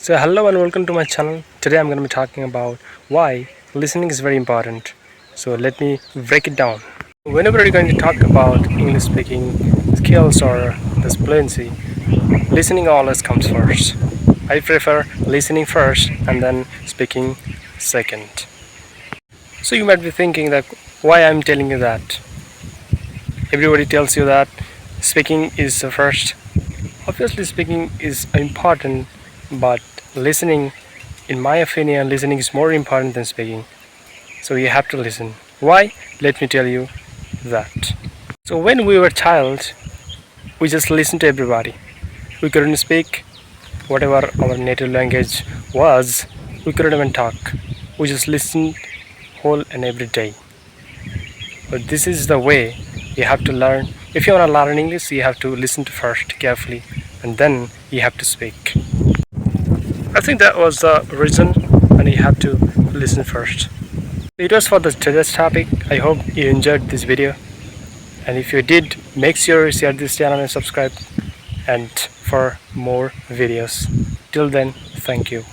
So hello and welcome to my channel. Today I'm going to be talking about why listening is very important. So let me break it down. Whenever you're going to talk about English speaking skills or this fluency, listening always comes first. I prefer listening first and then speaking second. So you might be thinking that why I'm telling you that. Everybody tells you that speaking is the first. Obviously speaking is important, but listening, in my opinion, listening is more important than speaking. So you have to listen. Why? Let me tell you that. So when we were child, we just listened to everybody. We couldn't speak whatever our native language was. We couldn't even talk. We just listened whole and every day. But this is the way you have to learn. If you want to learn English, you have to listen to first carefully, and then you have to speak. I think that was the reason, and you have to listen first. It was for today's topic. I hope you enjoyed this video, and if you did, make sure you share this channel and subscribe, and for more videos. Till then, thank you.